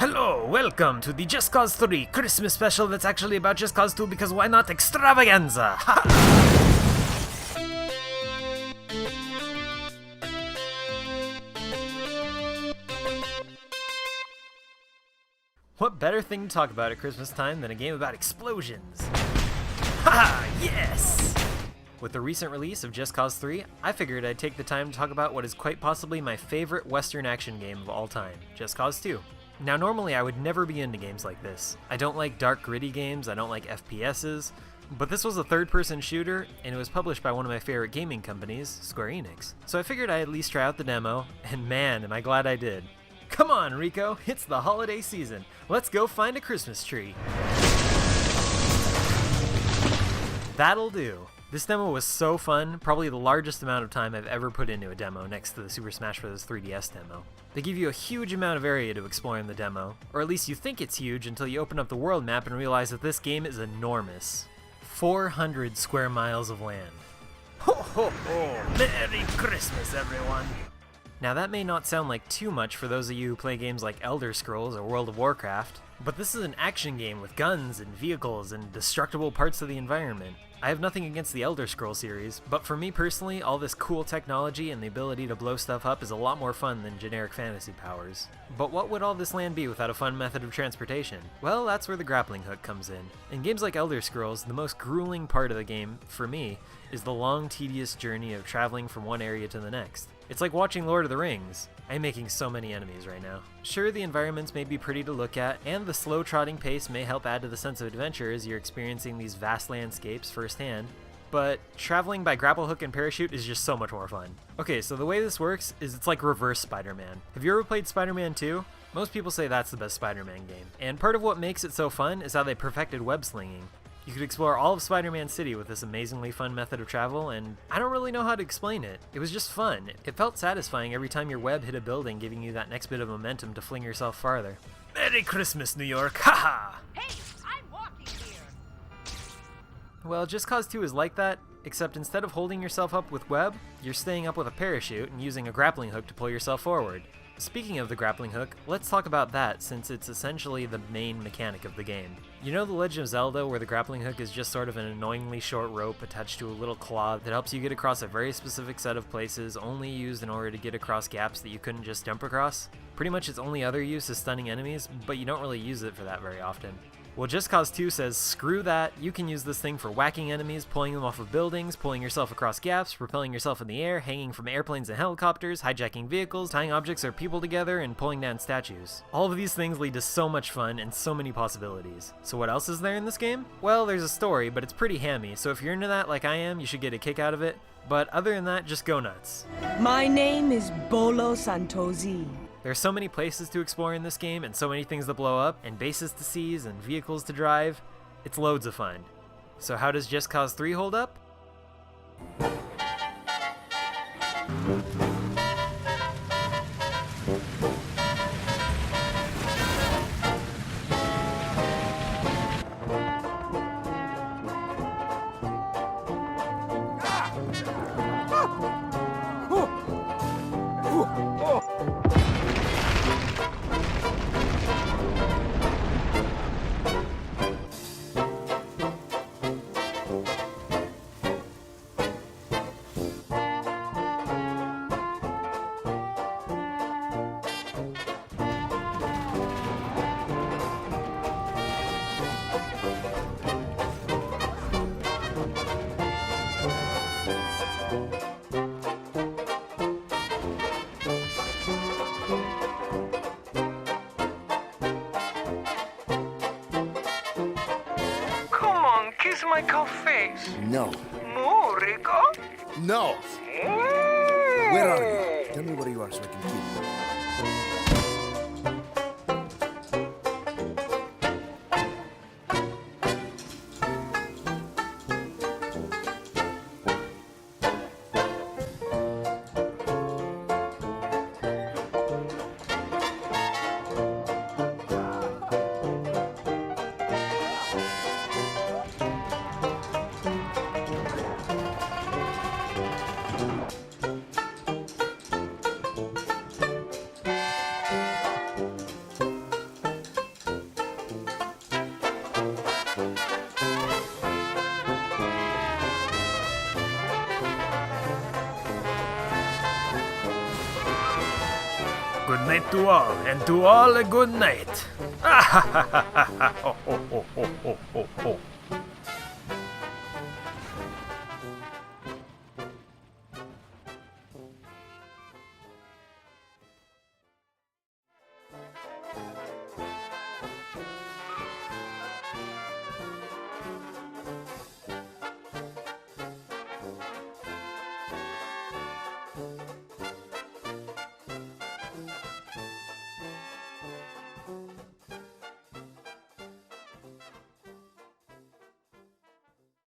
Hello, welcome to the Just Cause 3 Christmas special that's actually about Just Cause 2 because why not extravaganza? What better thing to talk about at Christmas time than a game about explosions? Haha, yes! With the recent release of Just Cause 3, I figured I'd take the time to talk about what is quite possibly my favorite Western action game of all time, Just Cause 2. Now normally I would never be into games like this. I don't like dark gritty games, I don't like FPSs, but this was a third-person shooter, and it was published by one of my favorite gaming companies, Square Enix. So I figured I'd at least try out the demo, and man, am I glad I did. Come on, Rico, it's the holiday season. Let's go find a Christmas tree. That'll do. This demo was so fun, probably the largest amount of time I've ever put into a demo next to the Super Smash Bros. 3DS demo. They give you a huge amount of area to explore in the demo, or at least you think it's huge until you open up the world map and realize that this game is enormous. 400 square miles of land. Ho ho ho! Merry Christmas, everyone! Now that may not sound like too much for those of you who play games like Elder Scrolls or World of Warcraft, but this is an action game with guns and vehicles and destructible parts of the environment. I have nothing against the Elder Scrolls series, but for me personally, all this cool technology and the ability to blow stuff up is a lot more fun than generic fantasy powers. But what would all this land be without a fun method of transportation? Well, that's where the grappling hook comes in. In games like Elder Scrolls, the most grueling part of the game, for me, is the long, tedious journey of traveling from one area to the next. It's like watching Lord of the Rings. I'm making so many enemies right now. Sure, the environments may be pretty to look at, and the slow trotting pace may help add to the sense of adventure as you're experiencing these vast landscapes firsthand, but traveling by grapple hook and parachute is just so much more fun. Okay, so the way this works is it's like reverse Spider-Man. Have you ever played Spider-Man 2? Most people say that's the best Spider-Man game, and part of what makes it so fun is how they perfected web slinging. You could explore all of Spider-Man City with this amazingly fun method of travel, and I don't really know how to explain it. It was just fun. It felt satisfying every time your web hit a building, giving you that next bit of momentum to fling yourself farther. Merry Christmas, New York! Haha! Hey, I'm walking here! Well, Just Cause 2 is like that, except instead of holding yourself up with web, you're staying up with a parachute and using a grappling hook to pull yourself forward. Speaking of the grappling hook, let's talk about that since it's essentially the main mechanic of the game. You know The Legend of Zelda where the grappling hook is just sort of an annoyingly short rope attached to a little claw that helps you get across a very specific set of places only used in order to get across gaps that you couldn't just jump across? Pretty much its only other use is stunning enemies, but you don't really use it for that very often. Well, Just Cause 2 says, screw that, you can use this thing for whacking enemies, pulling them off of buildings, pulling yourself across gaps, propelling yourself in the air, hanging from airplanes and helicopters, hijacking vehicles, tying objects or people together, and pulling down statues. All of these things lead to so much fun and so many possibilities. So what else is there in this game? Well, there's a story, but it's pretty hammy, so if you're into that like I am, you should get a kick out of it. But other than that, just go nuts. My name is Bolo Santosi. There are so many places to explore in this game, and so many things to blow up, and bases to seize, and vehicles to drive. It's loads of fun. So how does Just Cause 3 hold up? Kiss my cow face. No. Moo, Rico. No! Where are you? Tell me where you are so I can keep you. Good night to all, and to all a good night. Ho, ho, ho, ho, ho, ho, ho.